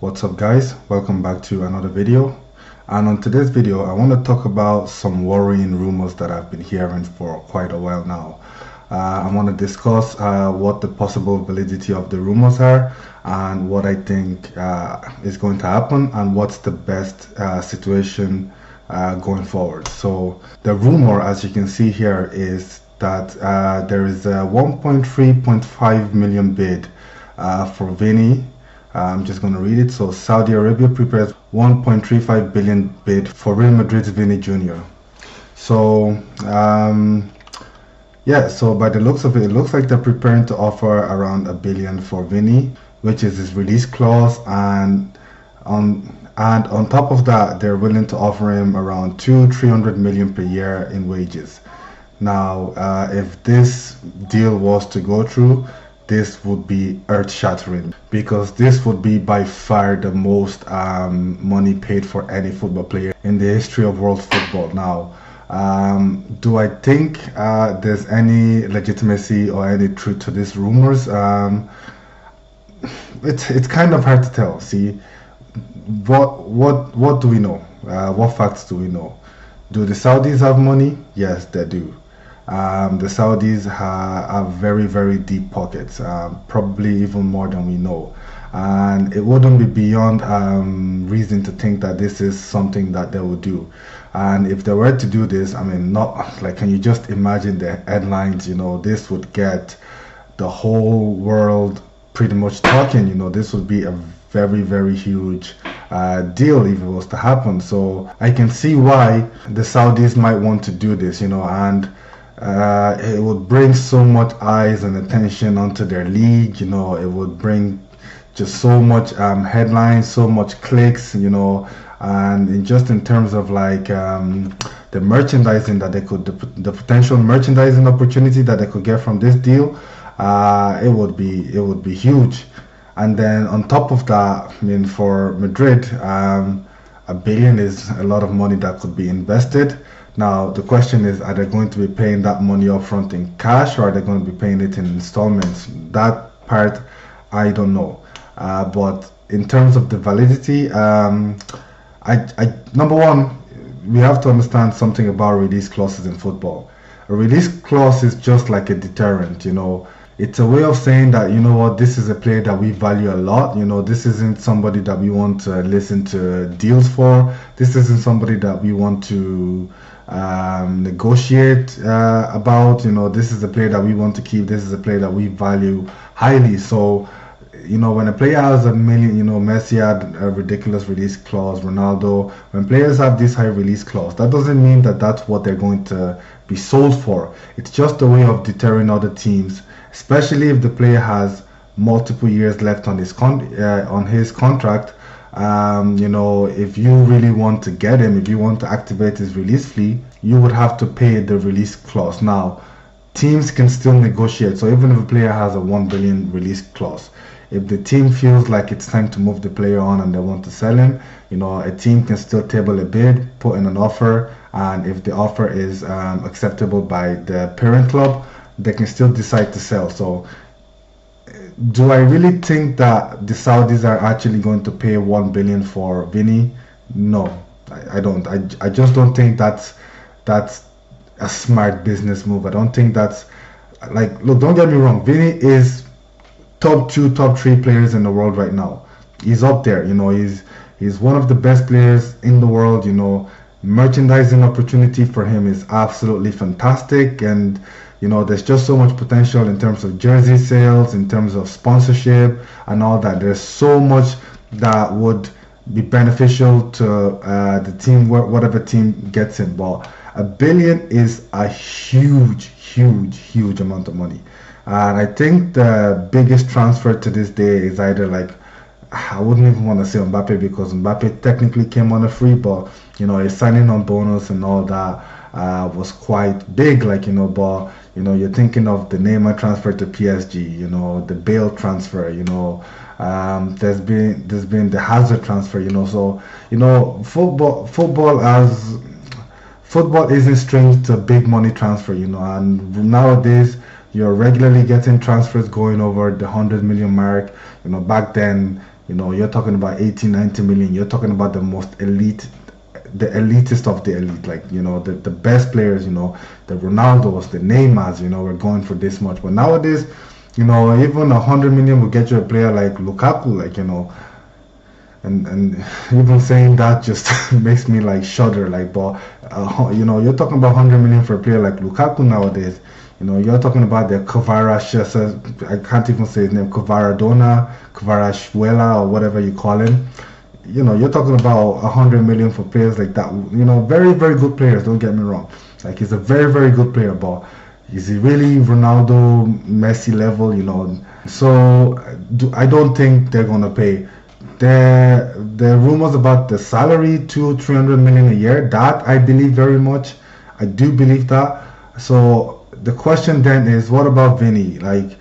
What's up guys, welcome back to another video, and on today's video I want to talk about some worrying rumors that I've been hearing for quite a while now. I want to discuss what the possible validity of the rumors are and what I think is going to happen and what's the best situation going forward. So the rumor, as you can see here, is that there is a 1.3.5 million bid for Vini. I'm just going to read it. So Saudi Arabia prepares 1.35 billion bid for Real Madrid's Vini Jr. So yeah, so by the looks of it, it looks like they're preparing to offer around $1 billion for Vini, which is his release clause, and on top of that, they're willing to offer him around 300 million per year in wages. Now, if this deal was to go through, this would be earth-shattering, because this would be by far the most money paid for any football player in the history of world football. Now, do I think there's any legitimacy or any truth to these rumors? It's kind of hard to tell. See, what do we know? What facts do we know? Do the Saudis have money? Yes, they do. The Saudis have very, very deep pockets, probably even more than we know, and it wouldn't be beyond reason to think that this is something that they will do. And if they were to do this, I mean, not like, can you just imagine the headlines? You know, this would get the whole world pretty much talking. You know, this would be a very, very huge deal if it was to happen. So I can see why the Saudis might want to do this, you know, and it would bring so much eyes and attention onto their league. You know, it would bring just so much headlines, so much clicks, you know, and just in terms of like the merchandising that they could, the potential merchandising opportunity that they could get from this deal, it would be huge. And then on top of that, I mean, for Madrid, $1 billion is a lot of money that could be invested. Now, the question is, are they going to be paying that money up front in cash, or are they going to be paying it in installments? That part, I don't know. But in terms of the validity, number one, we have to understand something about release clauses in football. A release clause is just like a deterrent, you know. It's a way of saying that, you know what, this is a player that we value a lot. You know, this isn't somebody that we want to listen to deals for. This isn't somebody that we want to negotiate about. You know, this is a player that we want to keep. This is a player that we value highly. So, you know, when a player has $1 million, you know, Messi had a ridiculous release clause, Ronaldo, when players have this high release clause, that doesn't mean that that's what they're going to be sold for. It's just a way of deterring other teams, especially if the player has multiple years left on his contract. You know, if you really want to get him, if you want to activate his release fee, you would have to pay the release clause. Now, teams can still negotiate. So even if a player has a $1 billion release clause, if the team feels like it's time to move the player on and they want to sell him, you know, a team can still table a bid, put in an offer, and if the offer is acceptable by the parent club, they can still decide to sell. So do I really think that the Saudis are actually going to pay $1 billion for Vini? No, I don't. I just don't think that's a smart business move. I don't think that's, like, look, don't get me wrong, Vini is top 2, top 3 players in the world right now. He's up there, you know, he's one of the best players in the world. You know, merchandising opportunity for him is absolutely fantastic, and you know, there's just so much potential in terms of jersey sales, in terms of sponsorship and all that. There's so much that would be beneficial to the team, whatever team gets him. But $1 billion is a huge, huge, huge amount of money. And I think the biggest transfer to this day is either, like, I wouldn't even want to say Mbappe, because Mbappe technically came on a free, but you know, his signing on bonus and all that was quite big, like, you know. But you know, you're thinking of the Neymar transfer to PSG, you know, the Bale transfer, you know, there's been the Hazard transfer, you know. So you know, football isn't strange to big money transfer, you know. And nowadays you're regularly getting transfers going over the 100 million mark. You know, back then You're talking about 80, 90 million. You're talking about the most elite, the elitist of the elite, like, the best players, the Ronaldos, the Neymars, we're going for this much. But nowadays, even 100 million will get you a player like Lukaku, like, and even saying that just makes me like shudder, like, but you're talking about 100 million for a player like Lukaku nowadays. You're talking about the I can't even say his name, Kvaratskhelia or whatever you call him. You're talking about 100 million for players like that. Very, very good players. Don't get me wrong. Like, he's a very, very good player, but is he really Ronaldo, Messi level? So I don't think they're gonna pay. The rumors about the salary, 200-300 million a year. That I believe very much. I do believe that. So the question then is, what about Vini? Like,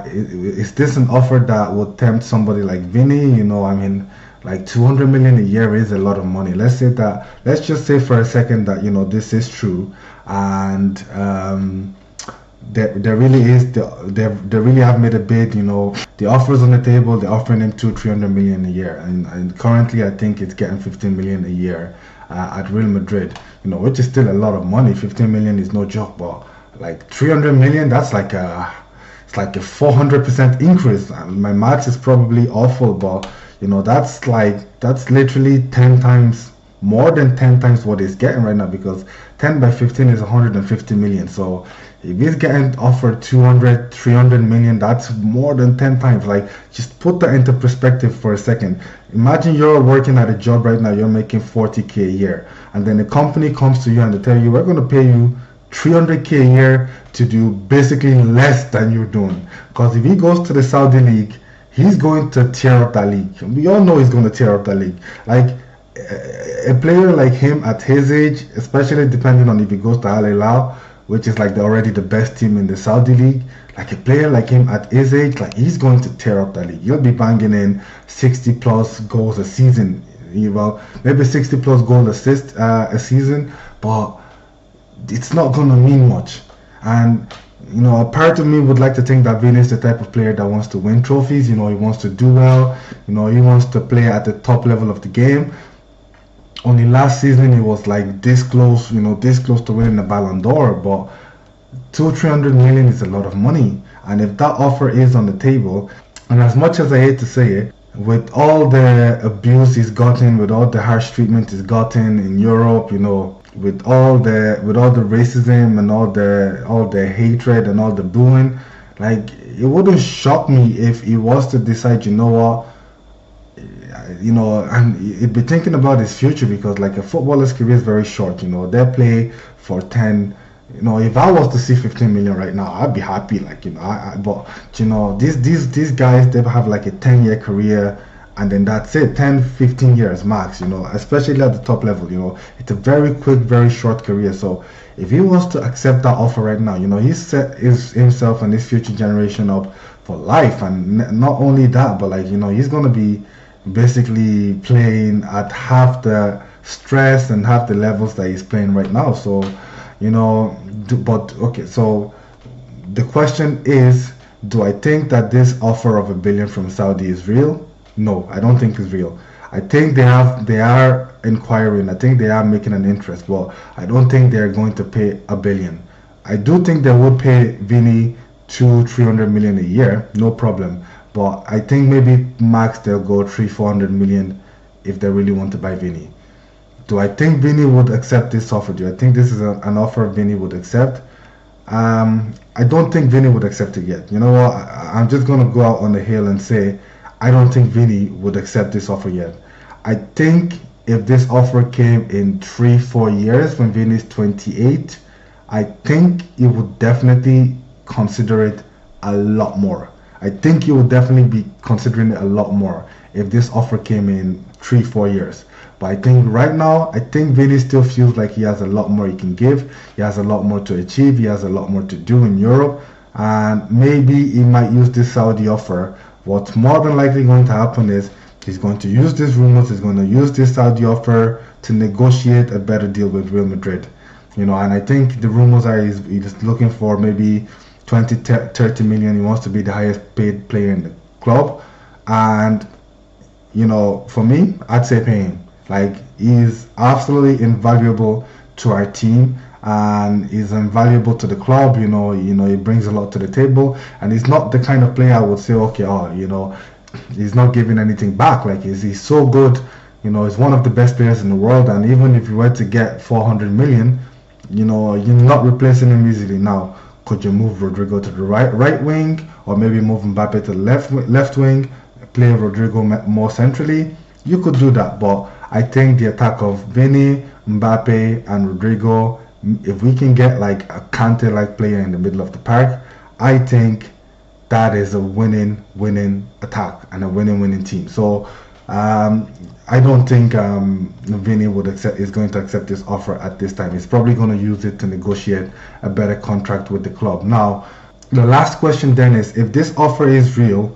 is this an offer that would tempt somebody like Vini? I mean, like 200 million a year is a lot of money. Let's just say for a second that this is true, and there really is they really have made a bid. The offers on the table, they're offering him 200-300 million a year, and currently I think it's getting 15 million a year at Real Madrid. Which is still a lot of money. 15 million is no joke, but like 300 million, that's like it's like a 400% increase. My maths is probably awful, but that's literally 10 times, more than 10 times what he's getting right now, because 10 by 15 is 150 million. So if he's getting offered 200-300 million, that's more than 10 times. Like, just put that into perspective for a second. Imagine you're working at a job right now, you're making 40k a year, and then the company comes to you and they tell you, we're going to pay you 300k a year to do basically less than you're doing. Because if he goes to the Saudi league, he's going to tear up that league. We all know he's going to tear up that league. Like, a player like him at his age, especially depending on if he goes to Al Hilal, which is like already the best team in the Saudi league, like a player like him at his age, like, he's going to tear up that league. He'll be banging in 60 plus goals a season. Well, maybe 60 plus goal assists a season, but it's not going to mean much. And a part of me would like to think that Vini is the type of player that wants to win trophies. He wants to do well. He wants to play at the top level of the game. Only last season he was like this close, this close to winning the Ballon d'Or. But 200-300 million is a lot of money. And if that offer is on the table, and as much as I hate to say it, with all the abuse he's gotten, with all the harsh treatment he's gotten in Europe, with all the racism and all the hatred and all the booing, like, it wouldn't shock me if he was to decide, what, and he'd be thinking about his future, because like a footballer's career is very short. They play for 10. If I was to see 15 million right now, I'd be happy. Like, but these guys, they have like a 10-year career, and then that's it, 10-15 years max, especially at the top level. It's a very quick, very short career. So if he was to accept that offer right now, he's set himself and his future generation up for life. And not only that, but like, he's going to be basically playing at half the stress and half the levels that he's playing right now. So but okay, so the question is, do I think that this offer of $1 billion from Saudi is real? No, I don't think it's real. I think they are inquiring. I think they are making an interest, but I don't think they're going to pay $1 billion. I do think they would pay Vini 200-300 million a year, no problem. But I think maybe max they'll go 300-400 million if they really want to buy Vini. Do I think Vini would accept this offer? Do I think this is an offer Vini would accept? I don't think Vini would accept it yet. You know what? I'm just going to go out on the hill and say I don't think Vini would accept this offer yet. I think if this offer came in 3-4 years when Vini is 28, I think he would definitely consider it a lot more. I think he would definitely be considering it a lot more if this offer came in 3-4 years. But I think right now, I think Vini still feels like he has a lot more he can give. He has a lot more to achieve. He has a lot more to do in Europe. And maybe he might use this Saudi offer. What's more than likely going to happen is he's going to use these rumors. He's going to use this Saudi offer to negotiate a better deal with Real Madrid. And I think the rumors are he's looking for maybe 20-30 million. He wants to be the highest paid player in the club. And for me, I'd say pay him. Like, he's absolutely invaluable to our team, and he's invaluable to the club. He brings a lot to the table, and he's not the kind of player I would say, okay, he's not giving anything back. Like, he's so good. He's one of the best players in the world, and even if you were to get 400 million, you're not replacing him easily. Now, could you move Rodrigo to the right wing, or maybe move Mbappe to the left wing, play Rodrigo more centrally? You could do that, but I think the attack of Vini, Mbappe, and Rodrigo, if we can get like a Kante-like player in the middle of the park, I think that is a winning attack and a winning team. So I don't think Vini is going to accept this offer at this time. He's probably going to use it to negotiate a better contract with the club. Now, the last question then is, if this offer is real,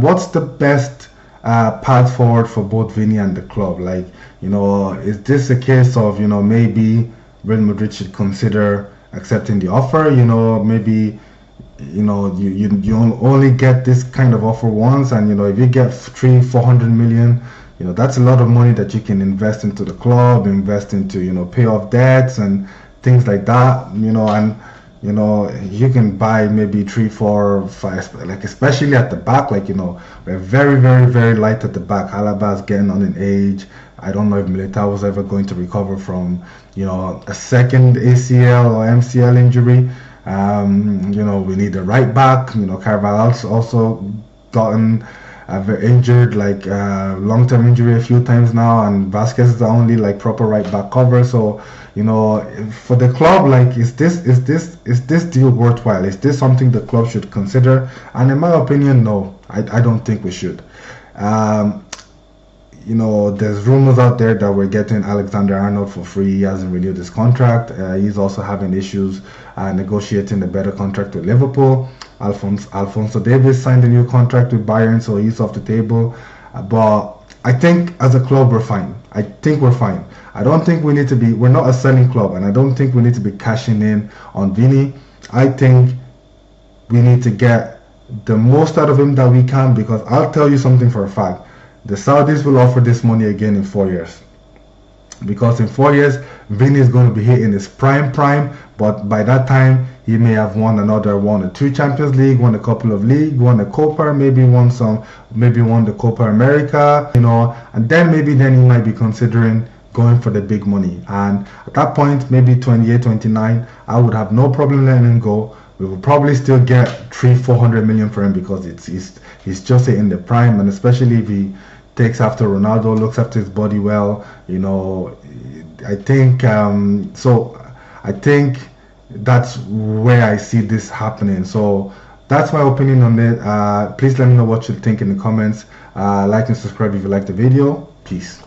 what's the best path forward for both Vini and the club? Like, is this a case of, maybe Real Madrid should consider accepting the offer? Maybe you only get this kind of offer once, and if you get 400 million, that's a lot of money that you can invest into the club, invest into pay off debts and things like that, and you can buy maybe 3, 4, 5, like, especially at the back. Like, we're very, very, very light at the back. Alaba's getting on in age. I don't know if Militao was ever going to recover from a second ACL or MCL injury. We need a right back. Carvalho's also gotten injured, like long-term injury a few times now, and Vasquez is the only like proper right back cover. So for the club, like, is this deal worthwhile? Is this something the club should consider? And in my opinion, no, I don't think we should. There's rumors out there that we're getting Alexander Arnold for free. He hasn't renewed his contract. He's also having issues negotiating a better contract with Liverpool. Alfonso Davies signed a new contract with Bayern, so he's off the table. But I think as a club, we're fine. I think we're fine. I don't think we need to be, we're not a selling club, and I don't think we need to be cashing in on Vini. I think we need to get the most out of him that we can, because I'll tell you something for a fact. The Saudis will offer this money again in 4 years. Because in 4 years, Vini is going to be hitting his prime, but by that time, he may have won or 2 Champions League, won a couple of league, won a Copa, maybe won the Copa America, and then he might be considering going for the big money. And at that point, maybe 28, 29, I would have no problem letting him go. We will probably still get 300-400 million for him, because he's just in the prime, and especially if he takes after Ronaldo, looks after his body well. I think so. I think that's where I see this happening. So that's my opinion on it. Please let me know what you think in the comments. Like and subscribe if you like the video. Peace.